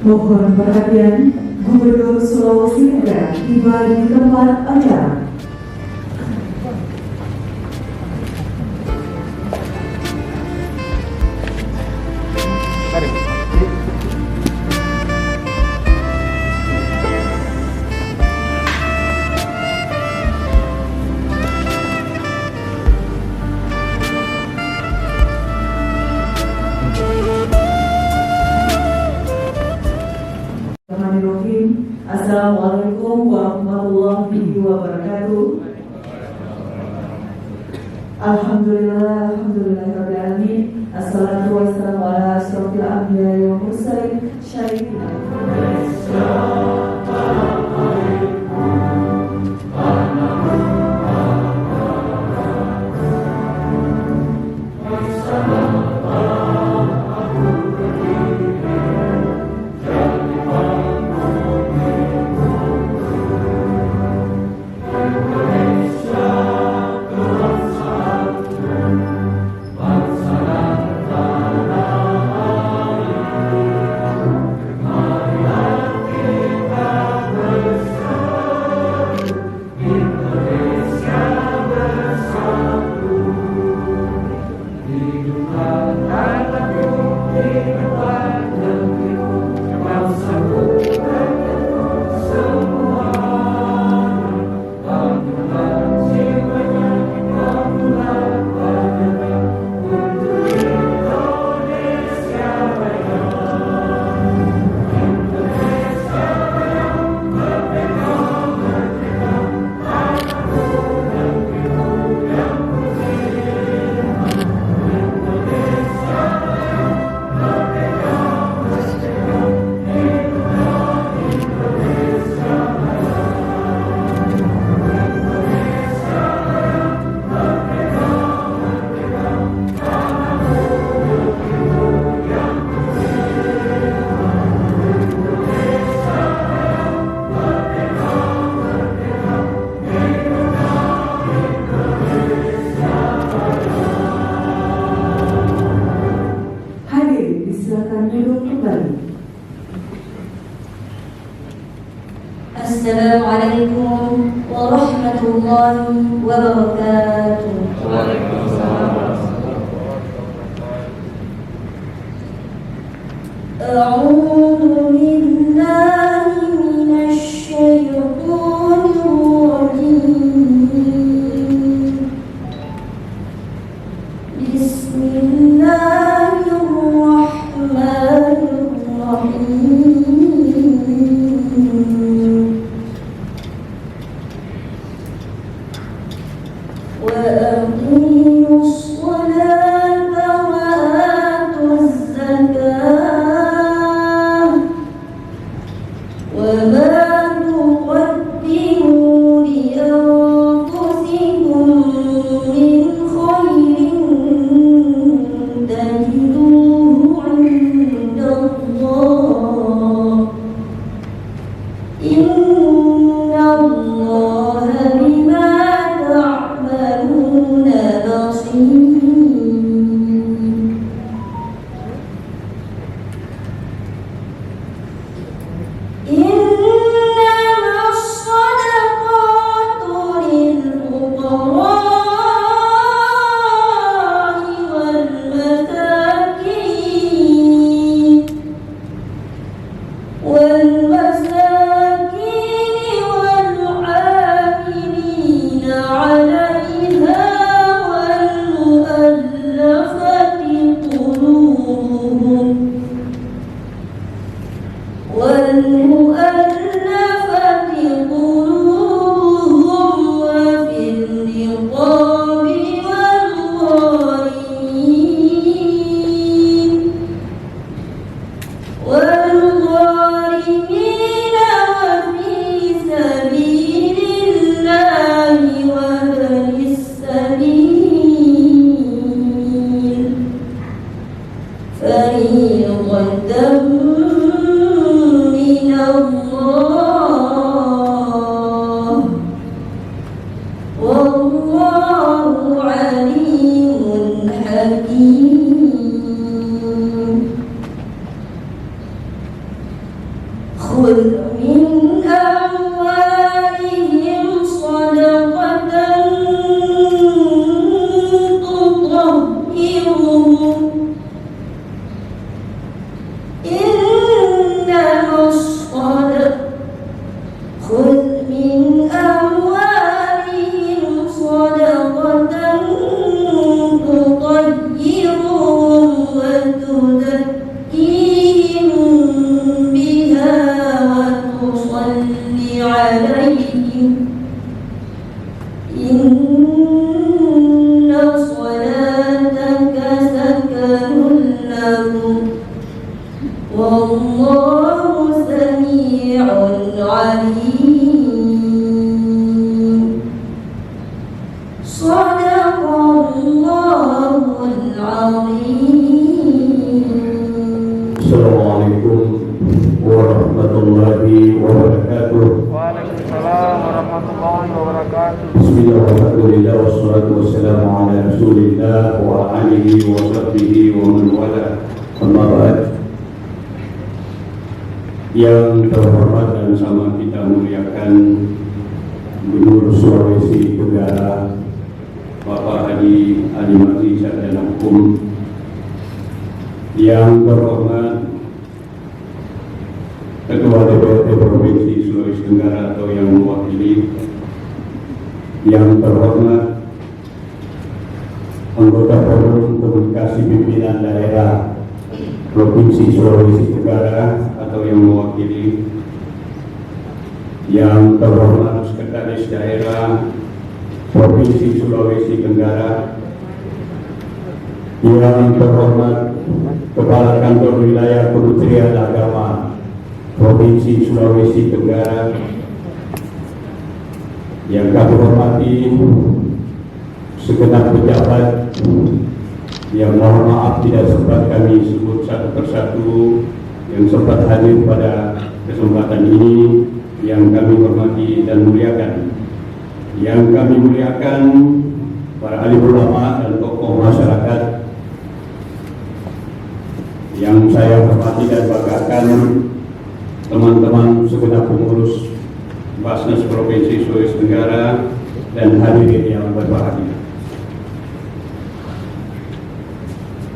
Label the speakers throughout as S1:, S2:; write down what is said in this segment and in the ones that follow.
S1: Mohon perhatian, Gubernur Sulawesi Tenggara tiba di tempat acara. Assalamualaikum warahmatullahi wabarakatuh. Alhamdulillahirrahmanirrahim. Assalatu wassalamu ala asyrafil anbiya'i wal mursalin syahidina
S2: Assalamualaikum warahmatullahi wabarakatuh. A'udzu billahi minasy syaithanir rajim. Bismillahirrahmanirrahim. وأقيموا الصلاة وآتوا الزكاة عليهم إن صلاتك سكن لهم والله سميع عليم صدق الله العظيم.
S3: Assalamualaikum warahmatullahi wabarakatuh.
S4: Waalaikumsalam warahmatullahi wabarakatuh.
S3: Bismillah, alhamdulillah, wassalatu wassalamu ala rasulillah wa alihi wa sahbihi wa man wala. Amma ba'd. Yang terhormat dan sama kita muliakan Gubernur Sulawesi Tenggara Bapak Haji Ali Makri Sarjana Hukum. Yang terhormat Ketua DPRD Provinsi Sulawesi Tenggara atau yang mewakili, yang terhormat anggota Forum Komunikasi Pimpinan Daerah Provinsi Sulawesi Tenggara atau yang mewakili, yang terhormat Sekretaris Daerah Provinsi Sulawesi Tenggara, yang terhormat Kepala Kantor Wilayah Kementerian Agama Provinsi Sulawesi Tenggara, yang kami hormati segenap pejabat yang mohon maaf tidak sempat kami sebut satu persatu yang sempat hadir pada kesempatan ini, yang kami hormati dan muliakan, yang kami muliakan para alim ulama dan tokoh masyarakat, yang saya hormati dan banggakan teman-teman segenap pengurus Basnas Provinsi Sulawesi Tenggara dan hadirin yang berbahagia.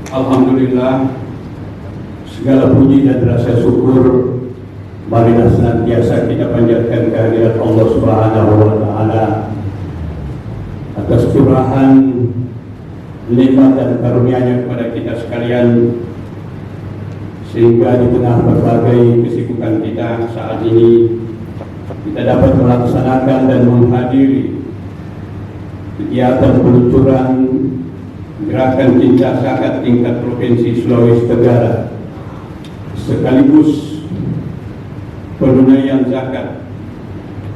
S3: Alhamdulillah, segala puji dan rasa syukur marilah senantiasa kita panjatkan kehadirat Allah Subhanahu wa Ta'ala atas curahan nikmat dan karunia-Nya kepada kita sekalian, sehingga di tengah berbagai kesibukan kita saat ini kita dapat melaksanakan dan menghadiri kegiatan peluncuran gerakan cinta zakat tingkat Provinsi Sulawesi Tenggara, sekaligus penunaian zakat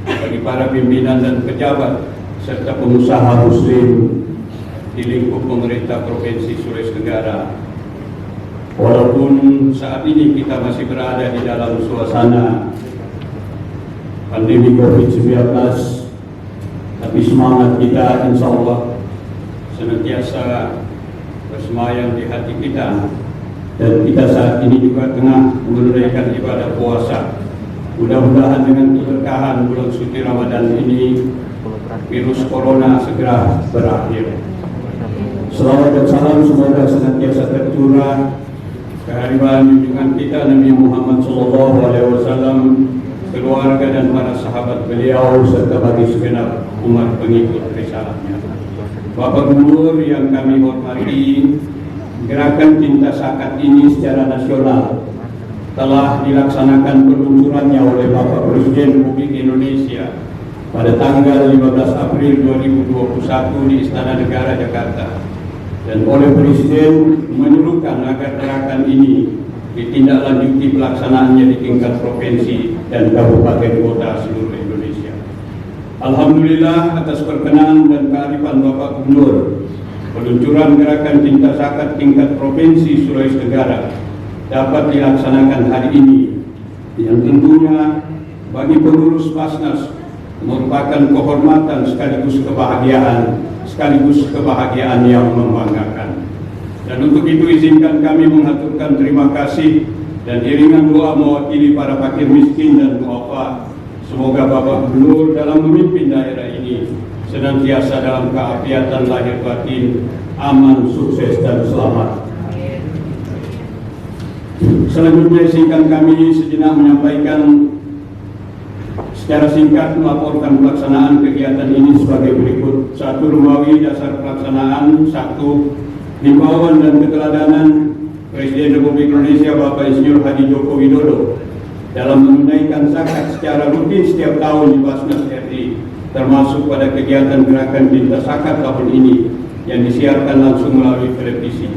S3: bagi para pimpinan dan pejabat serta pengusaha muslim di lingkup pemerintah Provinsi Sulawesi Tenggara. Walaupun saat ini kita masih berada di dalam suasana pandemi COVID-19, tapi semangat kita insya Allah senantiasa bersemayam di hati kita, dan kita saat ini juga tengah menunaikan ibadah puasa. Mudah-mudahan dengan keberkahan bulan suci Ramadan ini virus corona segera berakhir. Selawat dan salam semoga senantiasa tercurah kehadiran junjungan kita Nabi Muhammad SAW, keluarga dan para sahabat beliau serta bagi segenap umat pengikut risalahnya. Bapak Gubernur yang kami hormati, gerakan cinta zakat ini secara nasional telah dilaksanakan peluncurannya oleh Bapak Presiden Republik Indonesia pada tanggal 15 April 2021 di Istana Negara Jakarta, dan oleh Presiden menyuruhkan agar gerakan ini ditindaklanjuti pelaksanaannya di tingkat provinsi dan kabupaten kota seluruh Indonesia. Alhamdulillah atas perkenan dan kearifan Bapak Gubernur, peluncuran gerakan cinta zakat tingkat Provinsi Sulawesi Tenggara dapat dilaksanakan hari ini, yang tentunya bagi pengurus Basnas merupakan kehormatan sekaligus kebahagiaan yang membanggakan. Dan untuk itu izinkan kami mengaturkan terima kasih dan iringan doa mewakili para fakir miskin dan duafa. Semoga Bapak Gubernur dalam memimpin daerah ini senantiasa dalam keafiatan lahir batin, aman, sukses dan selamat. Selanjutnya izinkan kami sejenak menyampaikan secara singkat melaporkan pelaksanaan kegiatan ini sebagai berikut. 1. Rumawi dasar pelaksanaan. 1. Himbauan dan keteladanan Presiden Republik Indonesia Bapak Insinyur Haji Joko Widodo dalam menunaikan zakat secara rutin setiap tahun di Basnas RI, termasuk pada kegiatan gerakan Cinta Zakat tahun ini yang disiarkan langsung melalui televisi.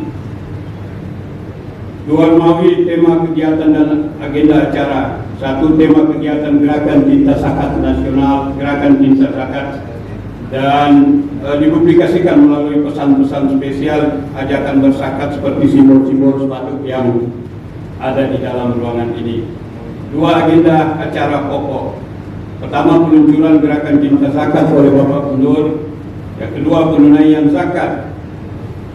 S3: Dua melalui tema kegiatan dan agenda acara. Satu, tema kegiatan gerakan Cinta Zakat nasional, gerakan Cinta Zakat, dan dipublikasikan melalui pesan-pesan spesial ajakan berzakat seperti simbol-simbol sepatu yang ada di dalam ruangan ini. Dua agenda acara pokok. Pertama, peluncuran gerakan Cinta Zakat oleh Bapak Gubernur. Yang kedua, penunaian zakat.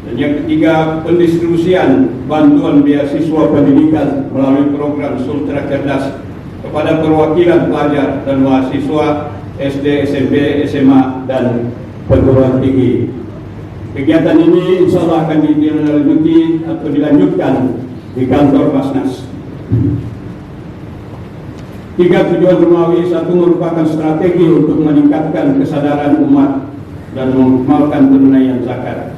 S3: Dan yang ketiga, pendistribusian bantuan beasiswa pendidikan melalui program Sultra Cerdas kepada perwakilan pelajar dan mahasiswa SD, SMP, SMA, dan perguruan tinggi. Kegiatan ini insya Allah akan dilanjutkan di kantor Basnas. 3 tujuan Romawi. 1, merupakan strategi untuk meningkatkan kesadaran umat dan mengoptimalkan penunaian zakat.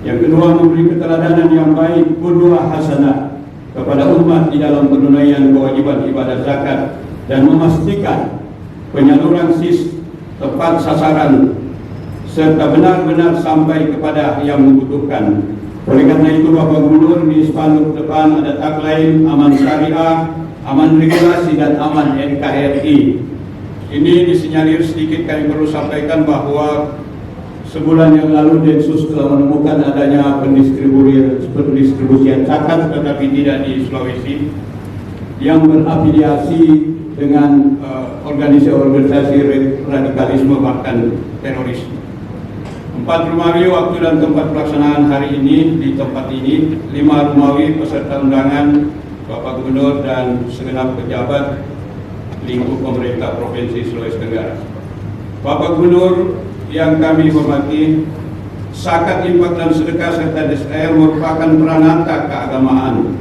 S3: Yang kedua, memberi keteladanan yang baik, qudwah hasanah kepada umat di dalam penunaian kewajiban ibadah zakat dan memastikan penyaluran SIS tepat sasaran serta benar-benar sampai kepada yang membutuhkan. Oleh karena itu, Bapak Gubernur, di spanduk depan ada tagline aman syariah, aman regulasi, dan aman NKRI. Ini disinyalir sedikit kami perlu sampaikan bahwa sebulan yang lalu Densus telah menemukan adanya pendistribusian zakat tetapi tidak di Sulawesi yang berafiliasi dengan organisasi radikalisme bahkan teroris. 4 Romawi waktu dan tempat pelaksanaan hari ini di tempat ini. 5 Romawi peserta undangan Bapak Gubernur dan segenap pejabat lingkup pemerintah Provinsi Sulawesi Tenggara. Bapak Gubernur yang kami hormati, zakat, infak, dan sedekah serta DSR merupakan peranata keagamaan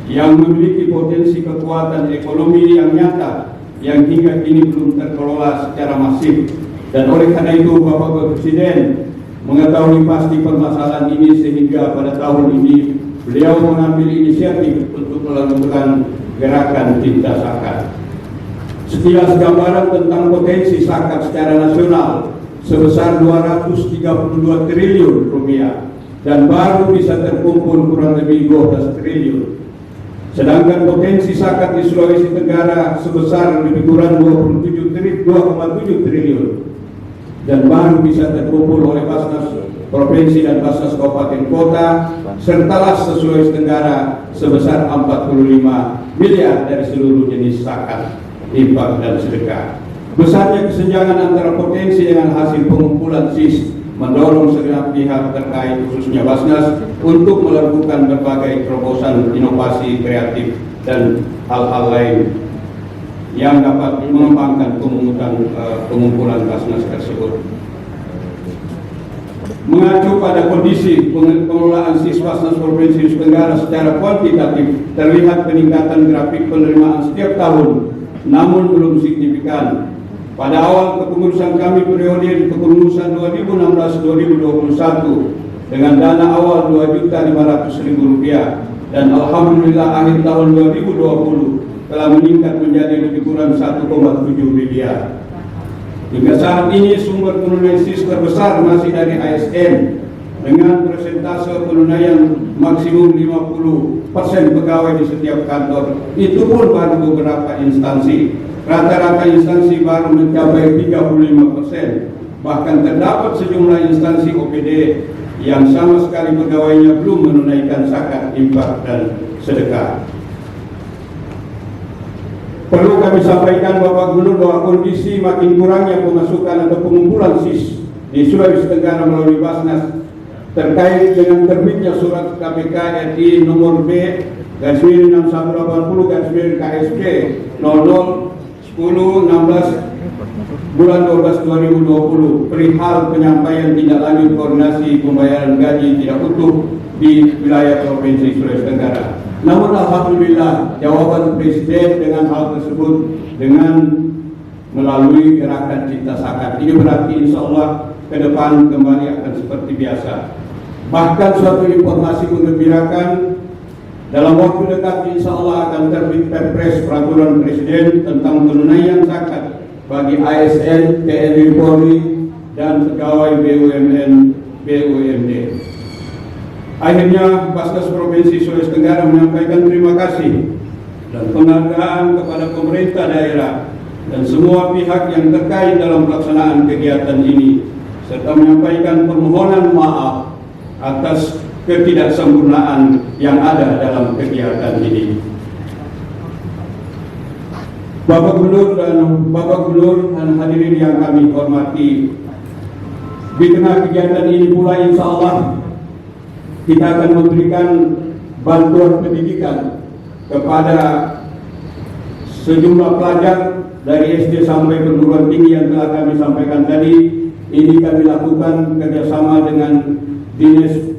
S3: yang memiliki potensi kekuatan ekonomi yang nyata yang hingga kini belum terkelola secara masif. Dan oleh karena itu Bapak Presiden mengetahui pasti permasalahan ini sehingga pada tahun ini beliau mengambil inisiatif untuk melakukan gerakan Cinta Zakat. Sekilas gambaran tentang potensi zakat secara nasional sebesar 232 triliun rupiah dan baru bisa terkumpul kurang lebih 12 triliun. Sedangkan potensi zakat di Sulawesi Tenggara sebesar lebih kurang 2,7 triliun dan baru bisa terkumpul oleh Basnas Provinsi dan Basnas Kabupaten Kota serta LAS Sulawesi Tenggara sebesar 45 miliar dari seluruh jenis zakat, infak, dan sedekah. Besarnya kesenjangan antara potensi dengan hasil pengumpulan SIS mendorong segenap pihak terkait khususnya Basnas untuk melakukan berbagai terobosan inovasi kreatif dan hal-hal lain yang dapat mengembangkan pengumpulan Basnas tersebut. Mengacu pada kondisi pengelolaan SIS Basnas Provinsi Sulawesi Tenggara secara kuantitatif, terlihat peningkatan grafik penerimaan setiap tahun, namun belum signifikan. Pada awal kepengurusan kami periode kepengurusan 2016-2021 dengan dana awal Rp2.500.000 dan alhamdulillah akhir tahun 2020 telah meningkat menjadi lebih kurang 1,7 miliar. Hingga saat ini sumber penunaian SIS terbesar masih dari ASN dengan persentase penunaian maksimum 50% pegawai di setiap kantor. Itu pun baru beberapa instansi. Rata-rata instansi baru mencapai 35%. Bahkan terdapat sejumlah instansi OPD yang sama sekali pegawainya belum menunaikan zakat, infak, dan sedekah. Perlu kami sampaikan Bapak Gubernur bahwa kondisi makin kurangnya pemasukan atau pengumpulan SIS di Sulawesi Tenggara melalui Basnas terkait dengan terbitnya surat KPK RI nomor B/6180/KSP 00/10/16 bulan 12 2020 perihal penyampaian tindak lanjut koordinasi pembayaran gaji tidak utuh di wilayah Provinsi Sulawesi Tenggara. Namun alhamdulillah jawaban Presiden dengan hal tersebut dengan melalui gerakan Cinta Zakat. Ini berarti insya Allah ke depan kembali akan seperti biasa. Bahkan suatu informasi menggembirakan Dalam waktu dekat insya Allah akan terbit Perpres peraturan Presiden tentang penunaian zakat bagi ASN, TNI Polri, dan pegawai BUMN BUMD. Akhirnya, Basnas Provinsi Sulawesi Tenggara menyampaikan terima kasih dan penghargaan kepada pemerintah daerah dan semua pihak yang terkait dalam pelaksanaan kegiatan ini, serta menyampaikan permohonan maaf atas ketidaksempurnaan yang ada dalam kegiatan ini. Bapak Gubernur dan hadirin yang kami hormati, di tengah kegiatan ini pula insya Allah kita akan memberikan bantuan pendidikan kepada sejumlah pelajar dari SD sampai perguruan tinggi yang telah kami sampaikan tadi. Ini kami lakukan kerjasama dengan Dinas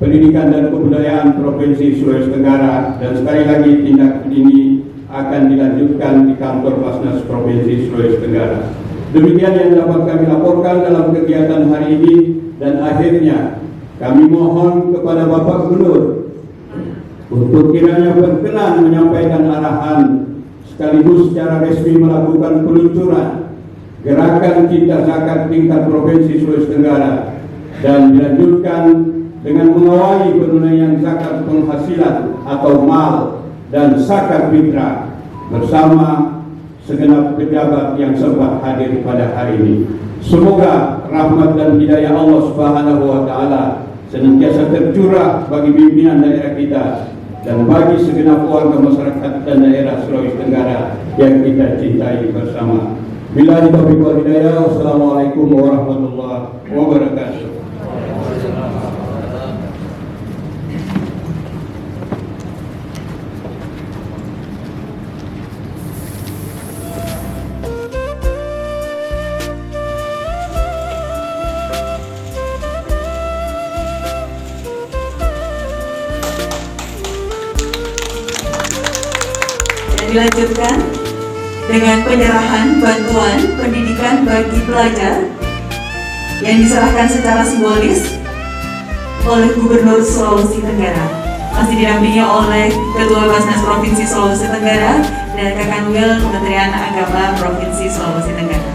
S3: Pendidikan dan Kebudayaan Provinsi Sulawesi Tenggara, dan sekali lagi tindakan ini akan dilanjutkan di kantor Basnas Provinsi Sulawesi Tenggara. Demikian yang dapat kami laporkan dalam kegiatan hari ini, dan akhirnya kami mohon kepada Bapak Gubernur untuk kiranya berkenan menyampaikan arahan sekaligus secara resmi melakukan peluncuran gerakan Cinta Zakat tingkat Provinsi Sulawesi Tenggara, dan dilanjutkan dengan mengawali penunaian zakat penghasilan atau mal dan zakat fitrah bersama segenap pejabat yang sempat hadir pada hari ini. Semoga rahmat dan hidayah Allah Subhanahu wa taala senantiasa tercurah bagi pimpinan daerah kita dan bagi segenap warga masyarakat dan daerah Sulawesi Tenggara yang kita cintai bersama. Billahi taufiq wal hidayah. Wassalamualaikum warahmatullahi wabarakatuh.
S1: Dilanjutkan dengan penyerahan bantuan pendidikan bagi pelajar yang diserahkan secara simbolis oleh Gubernur Sulawesi Tenggara, masih didampingi oleh Ketua Basnas Provinsi Sulawesi Tenggara dan Kakanwil Kementerian Agama Provinsi Sulawesi Tenggara.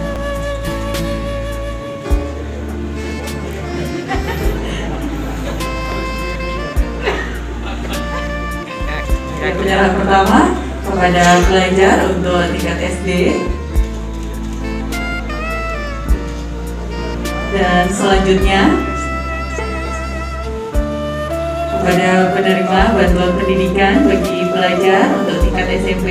S1: Penyerahan pertama kepada pelajar untuk tingkat SD, dan selanjutnya kepada penerima bantuan pendidikan bagi pelajar untuk tingkat SMP,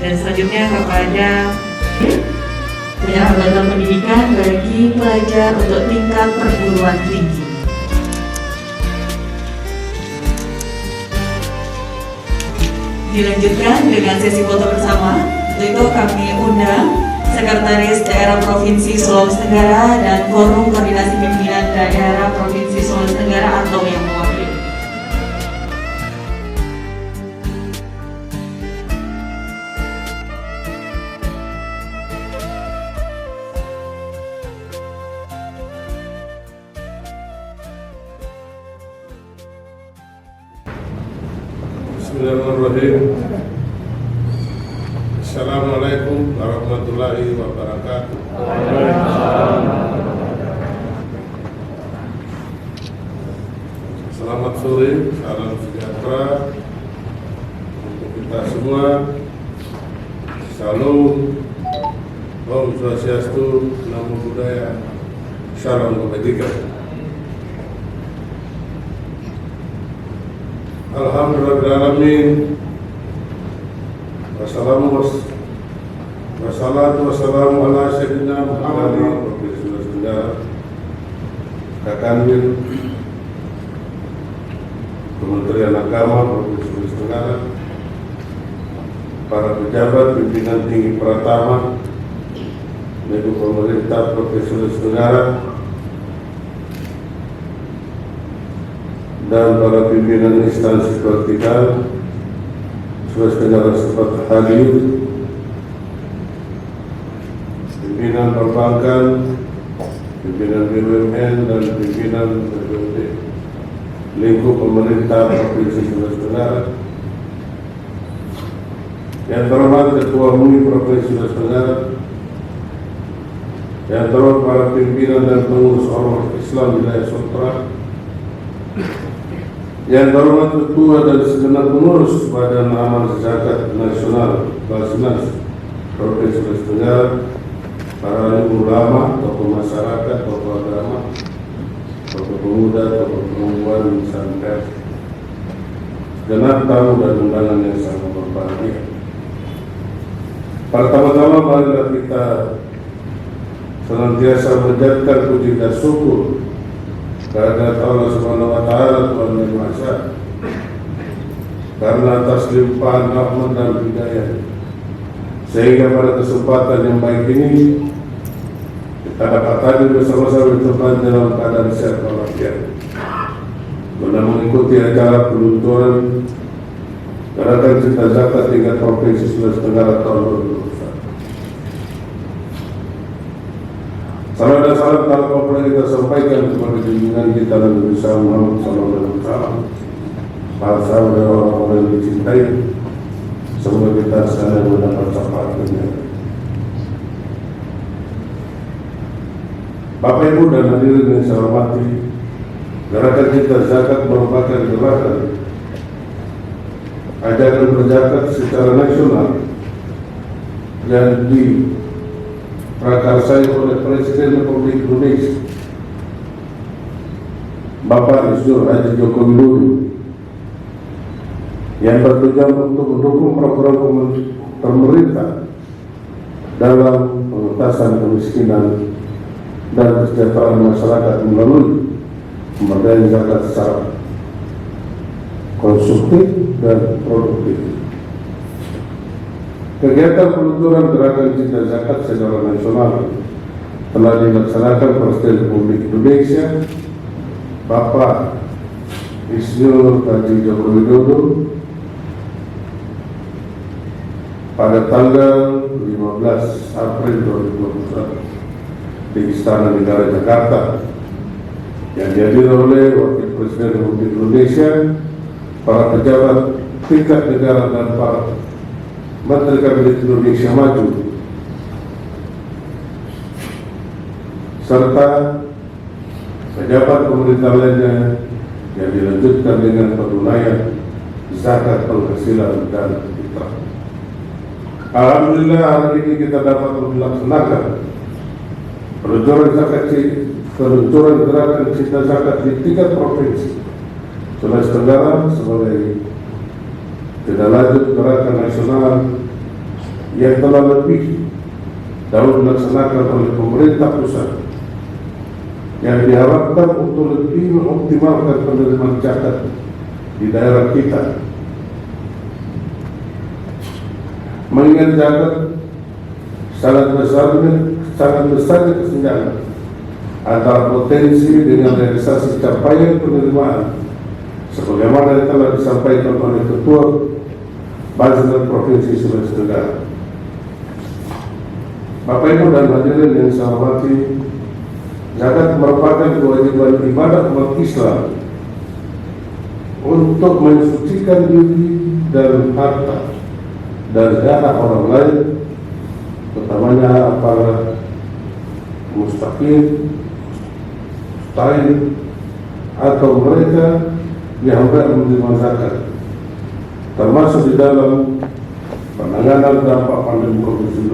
S1: dan selanjutnya kepada penyerahan bantuan pendidikan bagi pelajar untuk tingkat perguruan tinggi. Dilanjutkan dengan sesi foto bersama. Untuk itu kami undang Sekretaris Daerah Provinsi Sulawesi Tenggara dan Forum Koordinasi Pimpinan Daerah Provinsi Sulawesi Tenggara atau yang mewakili.
S5: Bismillahirrahmanirrahim. Assalamualaikum warahmatullahi wabarakatuh. Selamat sore, salam sejahtera untuk kita semua. Salam, Om Swastiastu, Namo Buddhaya, Salam Kebajikan. Alhamdulillahirrahmanirrahim. Wassalatu wassalamu ala sayyidina Muhammadin Provinsi Sulawesi Tenggara, Kakanwil Kementerian Agama Provinsi Sulawesi Tenggara, para pejabat pimpinan tinggi Pratama Menko Pemerintah Provinsi Sulawesi Tenggara, dan para pimpinan instansi vertikal Sulawesi Tenggara seperti hadir, pimpinan perbankan, pimpinan BUMN dan pimpinan lingkup pemerintah Provinsi Sulawesi Tenggara, yang terhormat Ketua MUI Provinsi Sulawesi Tenggara, yang terhormat para pimpinan dan pengurus Ormas Islam wilayah Sumatera, yang terhormat Ketua dan segenap pengurus Badan Amal Zakat Nasional Basnas Provinsi Sulawesi Tenggara, para ulama, tokoh masyarakat, tokoh agama, tokoh pemuda, tokoh perempuan, sampai genap tamu dan undangan yang sangat berbahagia. Pertama-tama marilah kita senantiasa menjadikan puji dan syukur kehadirat Allah Subhanahu wa Ta'ala, Tuhan Yang Maha Esa, karena atas limpahan rahmat dan hidayah, sehingga pada kesempatan yang baik ini kita dapat hadir bersama-sama dalam keadaan sehat walafiat guna mengikuti acara peluncuran Gerakan Cinta Zakat tingkat Provinsi Sulawesi Tenggara tahun 2021. Salam dan salam telah kita sampaikan kepada junjungan kita Nabi Muhammad SAW, para sahabat dan orang-orang yang dicintai. Semoga kita sekalian mendapat syafaatnya. Bapak Ibu dan hadirin yang saya hormati, Gerakan Cinta Zakat merupakan gerakan ajaran berzakat secara nasional yang diprakarsai oleh Presiden Republik Indonesia Bapak Insinyur Haji Joko Widodo, yang bertujuan untuk mendukung program pemerintah dalam pengentasan kemiskinan dan kesejahteraan masyarakat melalui pemberdayaan zakat secara konsumtif dan produktif. Kegiatan peluncuran Gerakan Cinta Zakat secara nasional telah dilaksanakan Presiden Republik Indonesia Bapak Insinyur Haji Joko Widodo pada tanggal 15 April 2021 di Istana Negara Jakarta, yang dihadiri oleh Wakil Presiden Republik Indonesia, para pejabat tingkat negara dan para Menteri Kabinet Indonesia Maju, serta pejabat pemerintah lainnya, yang dilanjutkan dengan penunaian zakat penghasilan dan fitrah. Alhamdulillah hari ini kita dapat melaksanakan peluncuran Gerakan Cinta Zakat di tingkat provinsi Sulawesi Tenggara sebagai tindak lanjut gerakan nasional yang telah lebih dahulu dilaksanakan oleh pemerintah pusat, yang diharapkan untuk lebih mengoptimalkan penerimaan zakat di daerah kita. Mengingat zakat sangat besar kesenjangan antara potensi dengan realisasi capaian penerimaan, sebagaimana yang telah disampaikan oleh Ketua Basnas Provinsi Sulawesi Tenggara. Bapak Ibu dan hadirin yang saya hormati, zakat merupakan kewajiban ibadah umat Islam untuk mensucikan diri dan harta dan darah orang lain, utamanya para mustaqim, atau mereka yang hendak menerima zakat, termasuk di dalam penanganan dampak pandemi COVID-19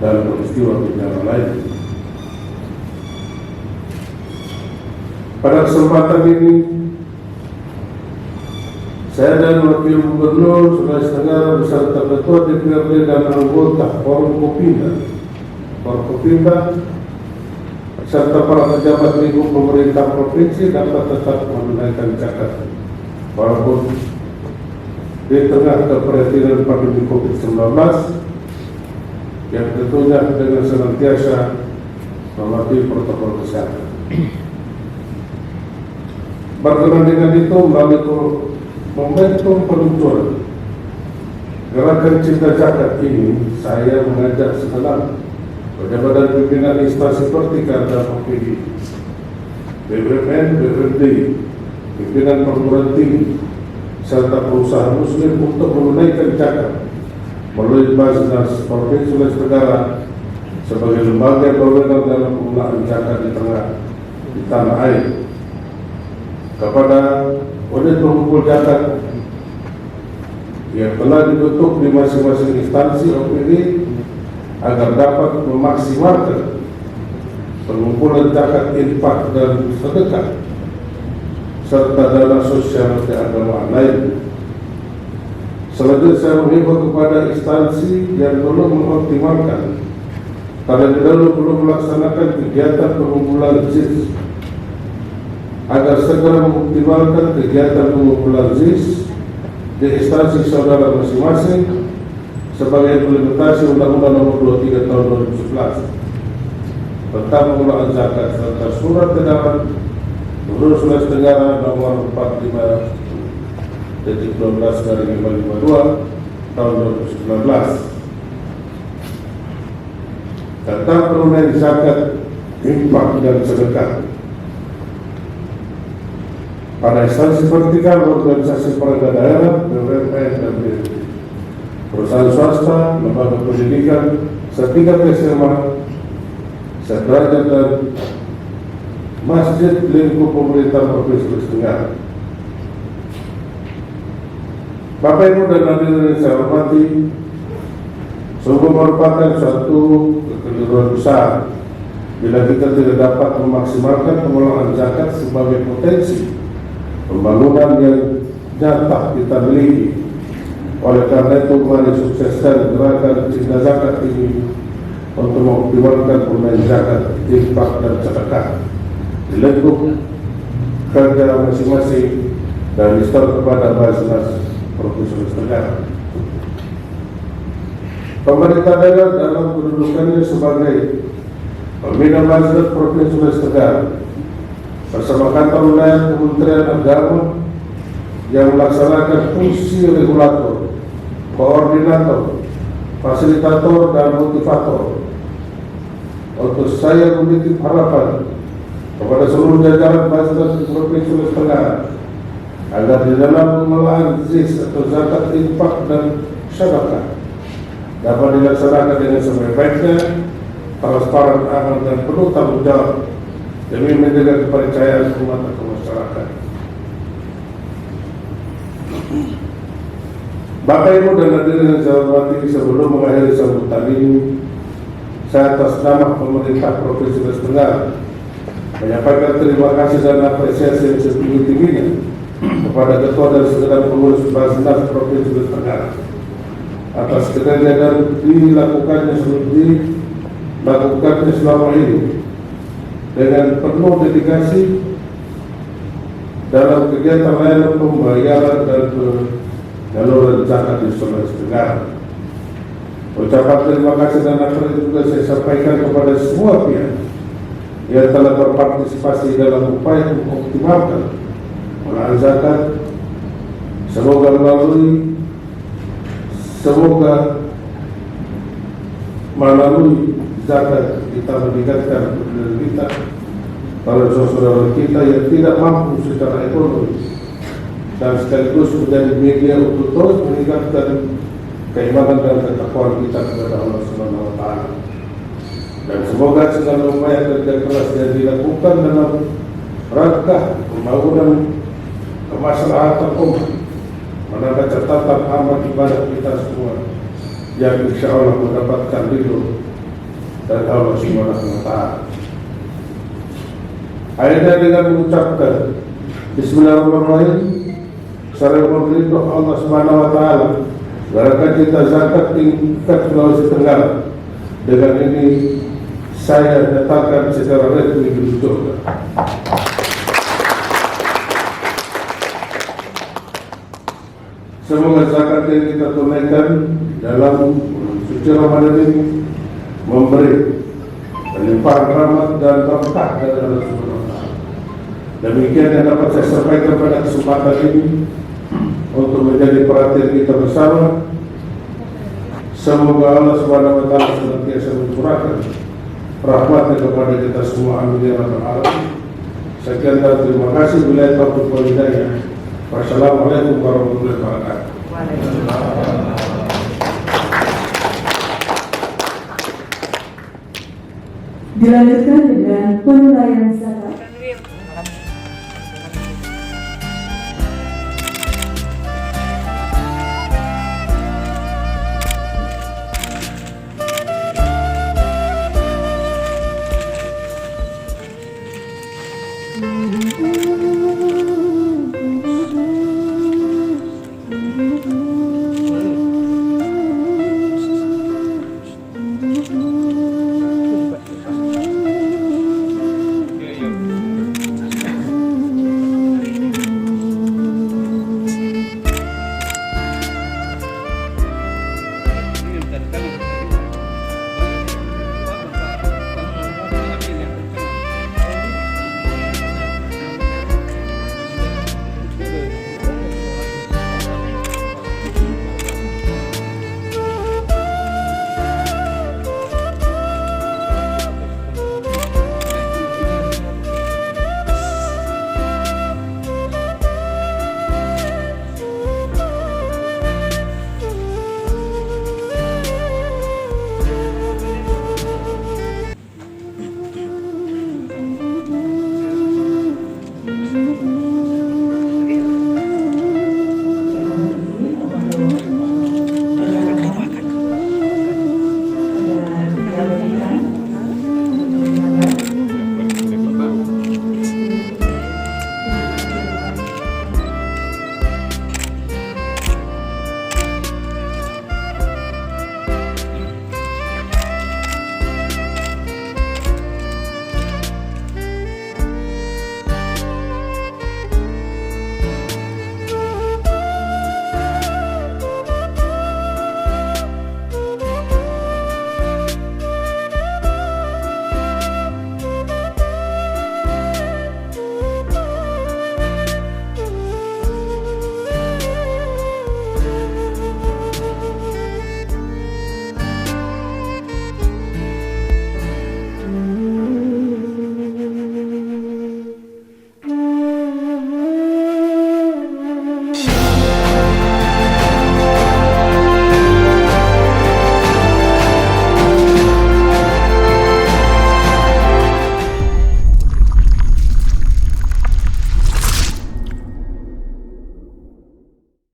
S5: dan peristiwa bencana lain. Pada kesempatan ini, saya dan Wakil Gubernur Sulawesi Tenggara beserta Ketua DPRD dan anggota Forum Kopimda serta para pejabat lingkup pemerintah provinsi dapat tetap menunaikan zakat walaupun di tengah keprihatinan pandemi COVID-19, yang tentunya dengan senantiasa mematuhi protokol kesehatan. Berkenaan dengan itu, melalui momentum peluncuran Gerakan Cinta Zakat ini, saya mengajak segenap pada badan pimpinan instansi vertikal dan OPD, BUMN, BUMD, pimpinan perguruan tinggi, serta perusahaan muslim untuk menunaikan zakat melalui Basnas Provinsi Sulawesi Tenggara sebagai lembaga berwenang dalam pengelolaan zakat di tanah air. Kepada unit pengumpul zakat yang telah dibentuk di masing-masing instansi OPD agar dapat memaksimalkan pengumpulan zakat, infak dan sedekah serta dana sosial keagamaan lain. Selanjutnya saya menghimbau kepada instansi yang belum mengoptimalkan terlebih dahulu belum melaksanakan kegiatan pengumpulan ZIS agar segera mengoptimalkan kegiatan pengumpulan ZIS di instansi saudara masing-masing sebagai implementasi Undang-Undang Nomor 23 Tahun 2011 tentang pengelolaan zakat serta Surat Edaran Gubernur Sulawesi Tenggara Nomor 45/12/552 Tahun 2019 tentang penunaian zakat, infak dan sedekah pada instansi vertikal, organisasi perangkat daerah, BUMN dan BUMD, perusahaan swasta, lembaga pendidikan, setingkat SMA, sederajat dan masjid lingkup pemerintah Provinsi Sulawesi Tenggara. Bapak Ibu dan hadirin yang saya hormati, sungguh merupakan suatu kekeliruan besar bila kita tidak dapat memaksimalkan pengelolaan zakat sebagai potensi pembangunan yang nyata kita miliki. Oleh karena itu, mari sukseskan gerakan cinta zakat ini untuk mengoptimalkan penggunaan zakat, infak dan sedekah di lingkup kerja masing-masing dan disetor kepada Basnas Provinsi Sulawesi Tenggara. Pemerintah daerah dalam kedudukannya sebagai pembina Basnas Provinsi Sulawesi Tenggara bersama kantor wilayah Kementerian Agama yang melaksanakan fungsi regulator, koordinator, fasilitator dan motivator. Untuk saya memiliki harapan kepada seluruh jajaran Basnas Provinsi Sulawesi Tenggara agar di dalam pengelolaan ZIS atau zakat, infak dan sedekah dapat dilaksanakan dengan sebaik-baiknya, transparan, aman dan penuh tanggung jawab demi menjaga kepercayaan umat ke masyarakat. Bapak Ibu dan hadirin yang saya hormati, sebelum mengakhiri sambutan ini, saya atas nama pemerintah Provinsi Sulawesi Tenggara menyampaikan terima kasih dan apresiasi yang setinggi-tingginya kepada Ketua dan segenap pengurus Basnas Provinsi Sulawesi Tenggara atas kinerja dan dilakukannya selama ini dengan penuh dedikasi dalam kegiatan layanan pembayaran dan penyaluran zakat di Sulawesi Tenggara. Ucapan terima kasih dan apresiasi juga saya sampaikan kepada semua pihak yang telah berpartisipasi dalam upaya mengoptimalkan pengelolaan zakat. Semoga melalui zakat kita meningkatkan kepentingan kita para saudara kita yang tidak mampu secara ekonomi dan sekaligus menjadi media untuk terus meningkatkan keimanan dan ketakwaan kita kepada Allah Subhanahu wa Ta'ala. Dan semoga segala upaya kerja keras yang dilakukan dalam rangka pembangunan kemaslahatan umat mendapat catatan amal ibadah kita semua yang insya Allah mendapatkan ridho dari Allah Subhanahu wa Ta'ala. Akhirnya dengan mengucapkan Bismillahirrahmanirrahim, saya memohon Allah Subhanahu wa Ta'ala gerakan cinta zakat tingkat Sulawesi Tenggara. Dengan ini saya nyatakan secara resmi diluncurkan. Semoga zakat yang kita tunaikan dalam suci Ramadan ini memberi limpahan rahmat dan berkah dari Allah Subhanahu wa Ta'ala. Demikian yang dapat saya sampaikan pada kesempatan ini untuk menjadi perhatian kita bersama. Semoga Allah Subhanahu wa Ta'ala senantiasa mencurahkan rahmatnya kepada kita semua. Amin ya rabbal alamin. Sekian dan terima kasih. Bila taufiq wal hidayah. Wassalamualaikum warahmatullahi wabarakatuh.
S1: Dilanjutkan dengan penilaian zakat.